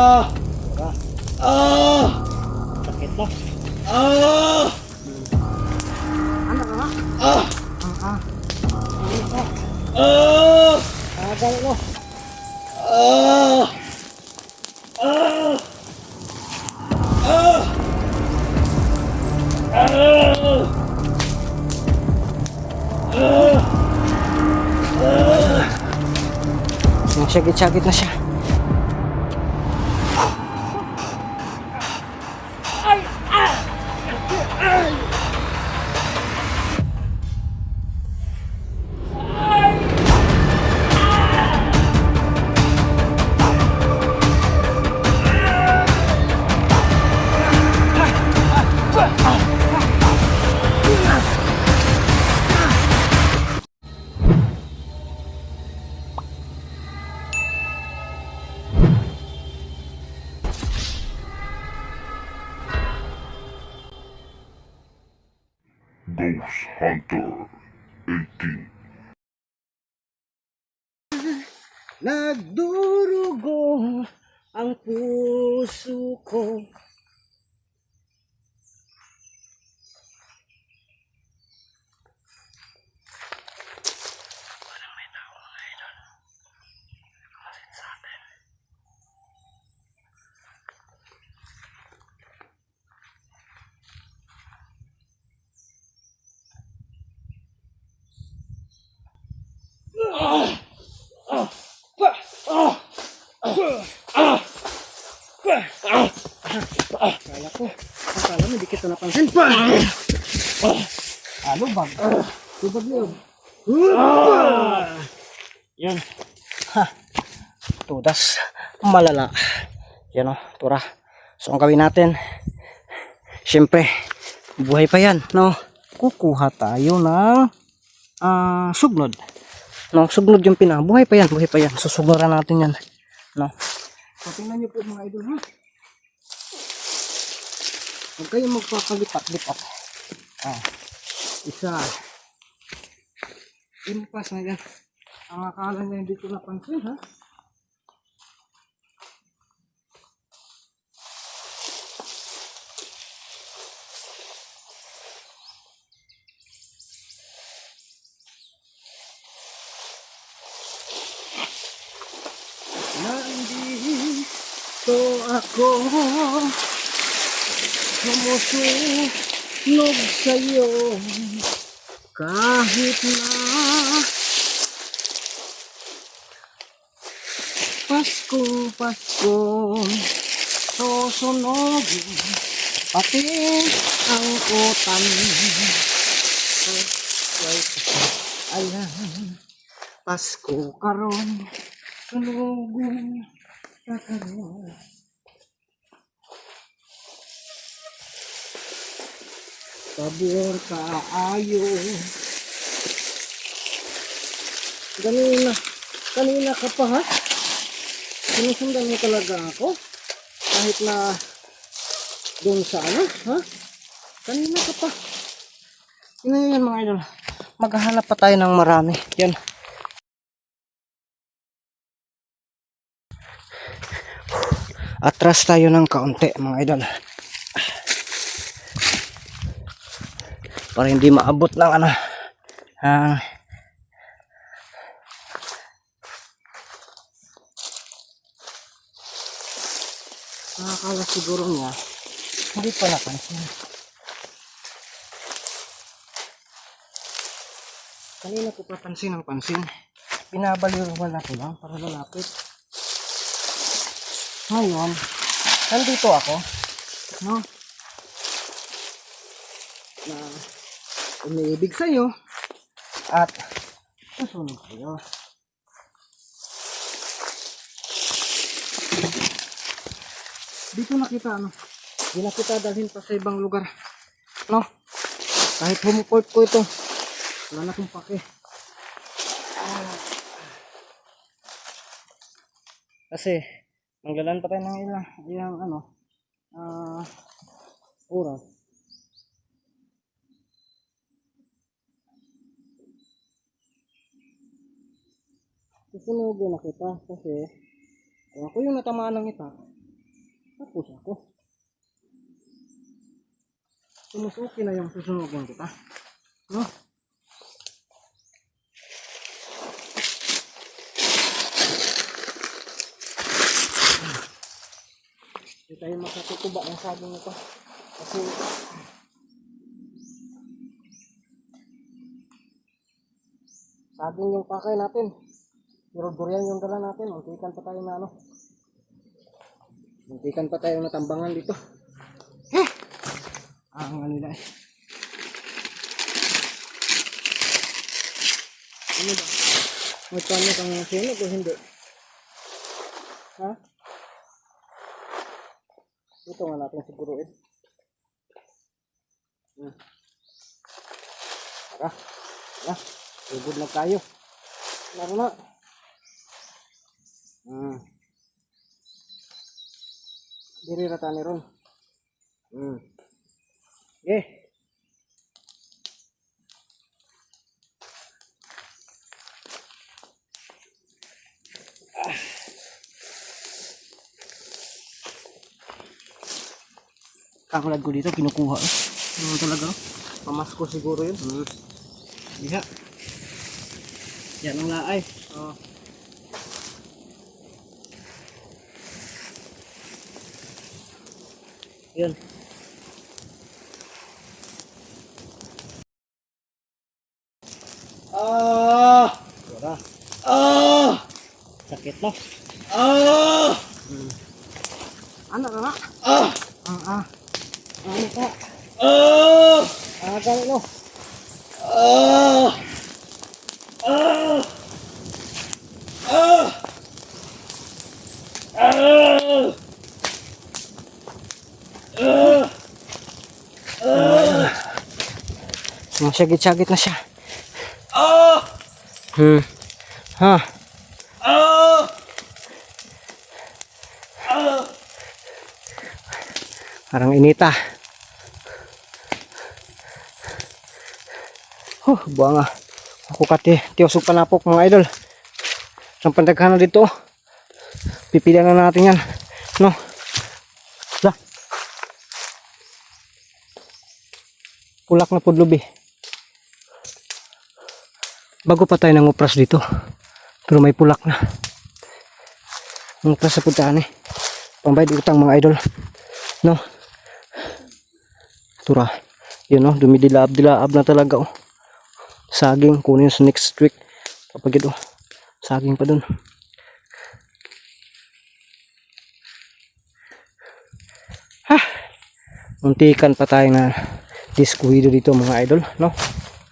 Diba? Ah! Sakit mo. Ah! Ano ka nga? Ah! Ulit mo. Ah! Ganun mo. Ah! Ah! Ah! Ah! Sakit-sakit na siya. Ghost Hunter 18. Nagdurugo ang puso ko. Akala mo, di kita napansin. Ano bag? Tubag niyo. Yan. Ha. Tudas. Malala. Yan o, tura. So, ang gawin natin, syempre, buhay pa yan, no? Kukuha tayo ng sugnod. No, sugnod yung buhay pa yan, buhay pa yan. Susugnuran natin yan, no? So, tingnan nyo po mga idol, ha? Huwag kayong magpapalipat-lipat. Isa. Impas na yan. Ang akala nyo hindi ko napansin, ha? Nandito ako sumusunog sa'yo kahit na Pasko susunogin pati ang utan. Ayan, Pasko karon sunugin sa karon. Pabor ka ayo. Kanina ka pa, ha? Sinusundan mo talaga ako? Kahit na doon sa ano, ha? Kanina ka pa. Yan mga idol. Maghahanap pa tayo ng marami. Yan. Atras tayo ng kaunti mga idol. Para hindi maabot ng ano. Nakakala siguro niya hindi pa napansin. Kanina ko papansin ang pansin. Pinabaliwala ko lang para lalapit. Ngayon, nandito ako, no? Na umiibig sa'yo at susunod sa'yo. Dito nakita ano, di na kita dalhin pa sa ibang lugar, no? Kahit humuport ko ito, wala na kong pake. Kasi manggalan pa tayo ng ilang ano, oras. Susunugin na kita kasi ako yung natamaan ng ita. Tapos ako. Sumusuki na yung susunugin kita. No? Hindi tayo makatutuba ng sabong ito. Kasi sabong yung pakay natin. Pero durian yung dala natin. Muntikan pa tayo na ano. Muntikan pa tayo natambangan dito. Ang ano nila eh. Ano ba? Magkano kang sinog o hindi? Ha? Ito nga natin siguruin. Tara. Tara. Tugod na tayo. Laro na. Diri rata ni ron. Okay. Kakulad ko dito, kinukuha. Ano talaga? Pamasko siguro yun. Diha. Yan ang laay. Oh. Yun. Wala. Sakit no? Ano na? Ano ka? Gano'n no? Sumasagit-sagit na siya. Ha? Parang inita. Buanga. Ako kati, tiyosog panapok mga idol. Ang pandaghanan dito. Pipilian na natin yan. No? Da. Pulak na pudlubi. Bago pa tayo nangupras dito. Pero may pulak na. Nangupras sa puntaan eh. Pambayad utang mga idol. No? Tura. Yun no, dumidilaab-dilaab na talaga oh. Saging, kunin sa next week. Kapag ito, saging pa dun. Muntikan pa tayo na diskuido dito mga idol, no?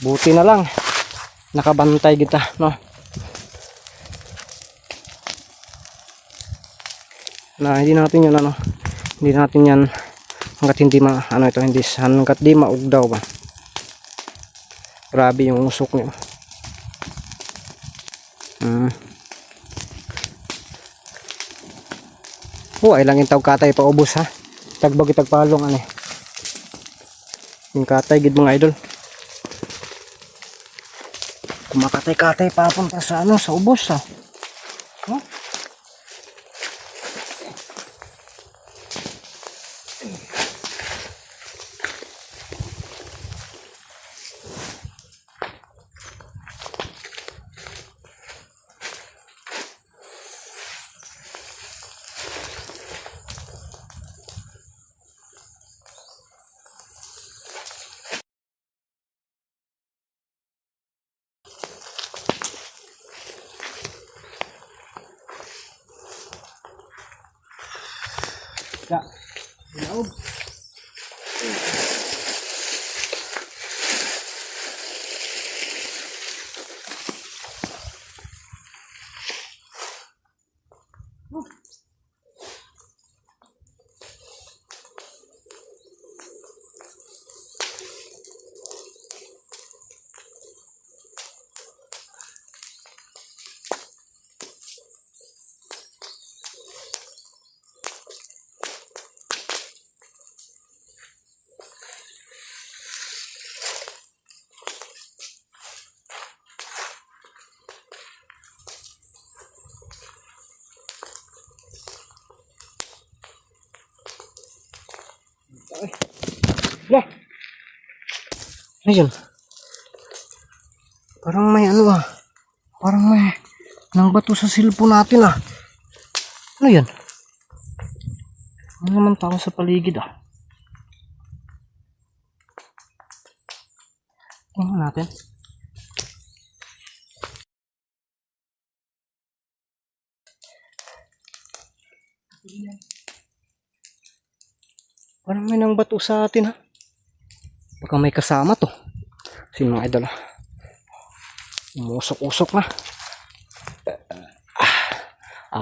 Buti na lang nakabantay kita, no? Na hindi natin yan ano, hindi natin yan hanggat hindi ano ito, hindi hanggat di maugdaw ba. Grabe yung usok niya. Ay lang yung tawag katay pa ubos ha. Tagbagi tagpalong ano eh. Yung katay gid mga idol. Kumakatay-katay papunta sa ano, sa ubos ha. Oh. Ya, laog. Wah! Ano yun? Parang may ano ah. Parang may nang bato sa cellphone natin ah. Ano yan? Ano naman tao sa paligid ah? Tingnan natin. Parang may nang bato sa atin ha. Baka may kasama to. Sino mga idol ah? Umusok-usok na.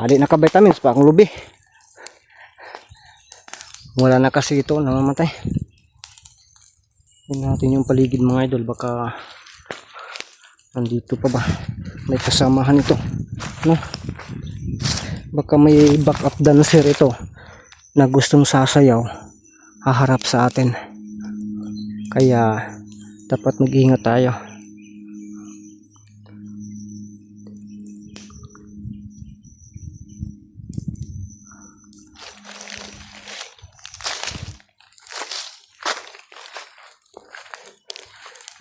Di naka-vitamins pa akong lubi. Wala na kasi ito, namamatay. Tingnan natin yung paligid mga idol, baka nandito pa ba may kasamahan ito, no? Baka may backup dancer ito na gustong sasayaw haharap sa atin, kaya dapat mag-ingat tayo.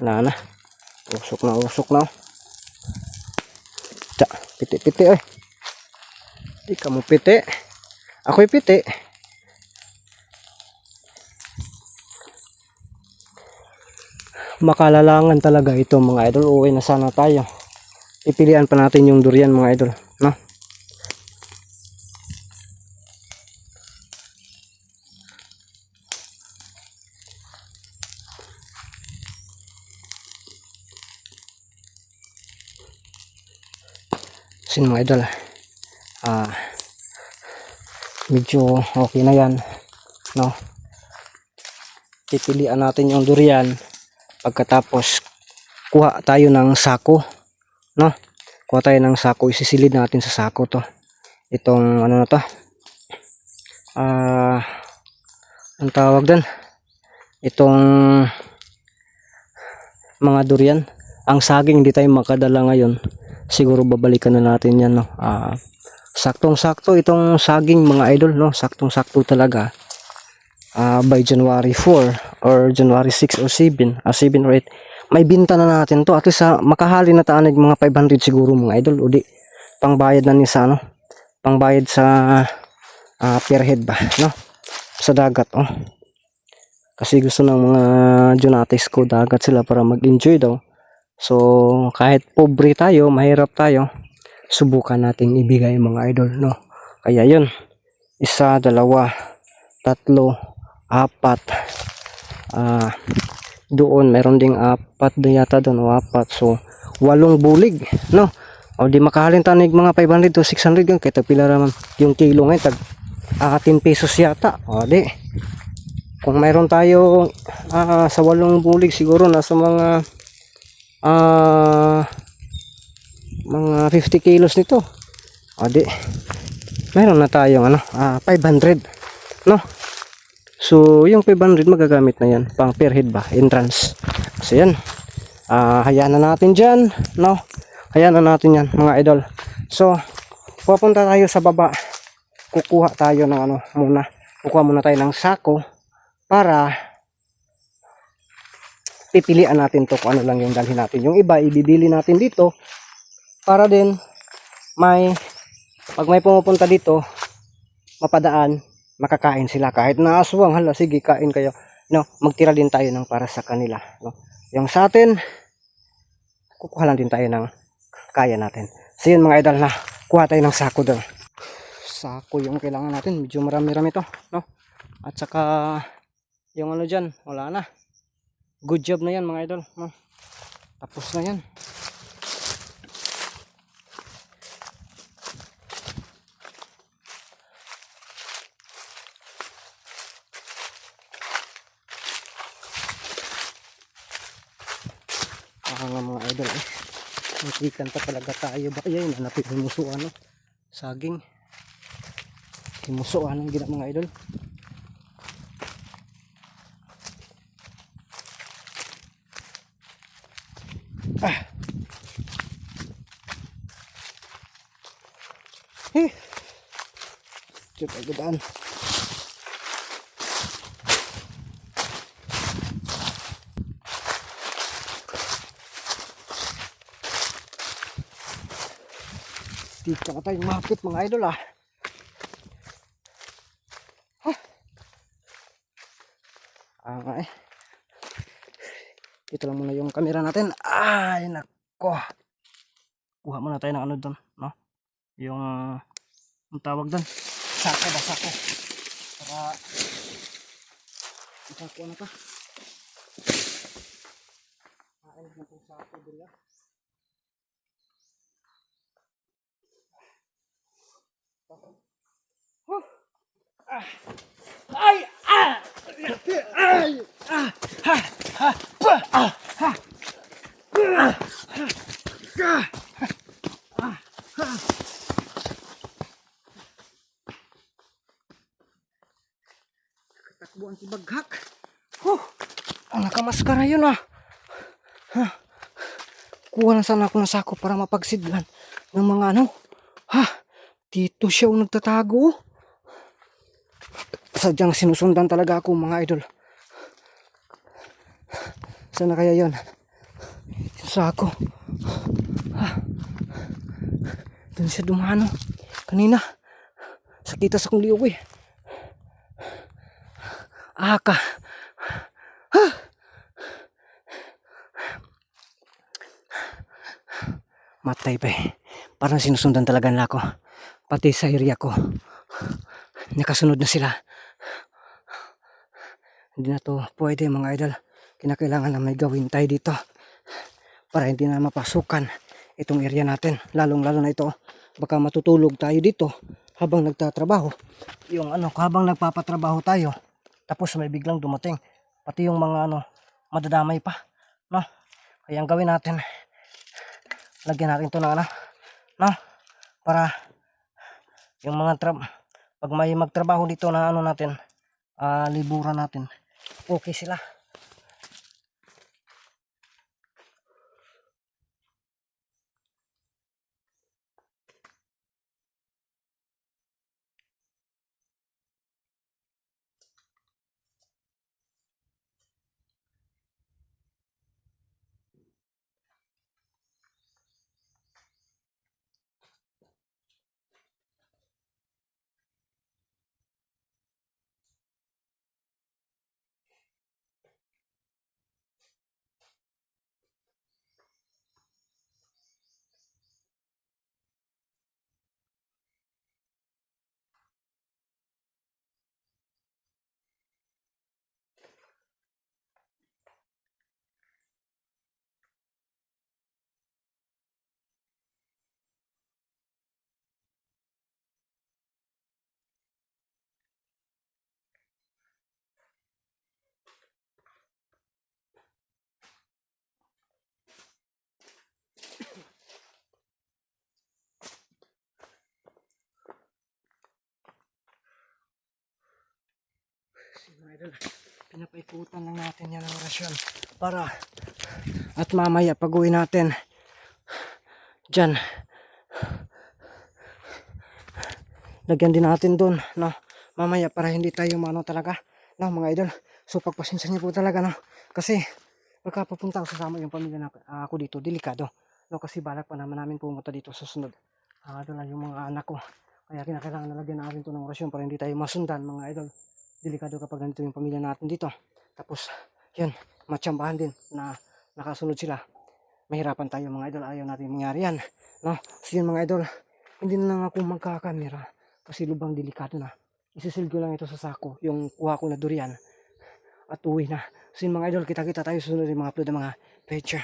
Wala na. Usok na, usok na. Piti-piti oy. Di ka mo piti. Ako'y piti. Makalalangan talaga ito mga idol. Uwi na sana tayo. Ipilian pa natin yung durian mga idol, no? Sin mga idol, medyo okay na yan, no? Pipilian natin yung durian, pagkatapos kuha tayo ng sako, no? Kuha tayo ng sako, isisilid natin sa sako to, itong ano na to, ang tawag din, itong mga durian. Ang saging hindi tayo makadala ngayon, siguro babalikan na natin yan, no? Saktong-sakto itong saging mga idol, no? Saktong-sakto talaga. By January 4 or January 6 or 7, 7 or 8, may binta na natin to. At least makahali na taanig mga 500 siguro mga idol. O di, pangbayad na ni sa ano? Pangbayad sa per head ba, no? Sa dagat, oh. Kasi gusto ng mga Junatis ko, dagat sila para mag-enjoy daw. So, kahit pobre tayo, mahirap tayo, subukan nating ibigay mga idol, no? Kaya yun, 1, 2, 3, 4, doon, meron ding 4 na yata doon, o 4. So, 8 bulig, no? O di makahalin tanig mga 500 to 600 yung kaya pila raman yung kilo ngayon, tag 10 pesos yata. O di, kung mayroon tayo sa 8 bulig, siguro nasa mga 50 kilos nito. O di, meron na tayong 500, no? So yung 500 magagamit na yan pang per head ba, entrance. So yan, hayaan na natin dyan, no? Hayaan na natin yan mga idol. So pupunta tayo sa baba, kukuha tayo ng kukuha muna tayo ng sako para pipilian natin to kung ano lang yung dalhin natin. Yung iba ibibili natin dito para din pag may pumupunta dito, mapadaan, makakain sila. Kahit na aswang, hala, sige, kain kayo, no? Magtira din tayo ng para sa kanila, no? Yung sa atin, kukuha lang din tayo ng kaya natin. So yun mga idol, na kuha tayo ng sako doon. Sako yung kailangan natin, medyo marami-rami to, no? At saka yung dyan, wala na. Good job na yan mga idol, no? Tapos na yan. Nga mga idol, matikan pa talaga tayo ba? Ayan, hanapin himusuan, no? Saging himusuan ang gina mga idol. Cuk, ay gudaan. Dito na tayo mahapit mga idol ah. Ay. Ito lang muna yung camera natin. Ay, nako. Kuha muna tayo ng ano doon, no? Yung, ang tawag doon. Sako ba, sako. Para, ito ko ano pa. Ay, na itong sako doon yan. Ay! Ah! Ay! Ah! Ha! Ha! Pa! Ah! Ha! Ah! Ha! Ah! Ha! Takbuhan si Baghak. Ang nakamaskara yun ah. Ha? Kuha na sana ako ng sako para mapagsidlan ng mga ano. Ha? Dito siya nagtatago. Sadyang sinusundan talaga ako mga idol. Sana kaya yon? Yung sako. Ha? Doon siya dumano. Kanina. Sakita sa kong liog eh. Aka. Ha? Matay pa eh. Parang sinusundan talaga nila ako. Pati sa area ko. Nakasunod na sila. Hindi na to pwede mga idol. Kinakailangan na may gawin tayo dito. Para hindi na mapasukan itong area natin. Lalong lalo na ito. Baka matutulog tayo dito habang nagtatrabaho. Yung ano, habang nagpapatrabaho tayo. Tapos may biglang dumating. Pati yung mga ano, madadamay pa. No? Kaya ang gawin natin, lagyan natin ito ng ano. No? Para yung mga pag may magtrabaho dito na ano natin, liburan natin. Okay sila. Mga idol, pinapaikutan lang natin yan ang orasyon para at mamaya pag uwi natin dyan lagyan din natin doon, no? Mamaya para hindi tayo mano talaga, no mga idol. So pagpasensya niyo po talaga, no? Kasi pagka papunta ako sasama yung pamilya na ako dito, delikado, no? Kasi balak pa namin pumunta dito sa sunod. Doon lang yung mga anak ko, kaya kinakailangan na lagyan natin to ng orasyon para hindi tayo masundan mga idol. Delikado kapag ganito yung pamilya natin dito. Tapos, yun, matsambahan din na nakasunod sila. Mahirapan tayo mga idol. Ayaw natin mangyari yan. No? So yun mga idol, hindi na lang ako magkakamera kasi lubang delikado na. Isisil ko lang ito sa sako, yung kuha ko na durian. At uwi na. So yun mga idol, kita-kita tayo sunod yung mga upload ng mga picture.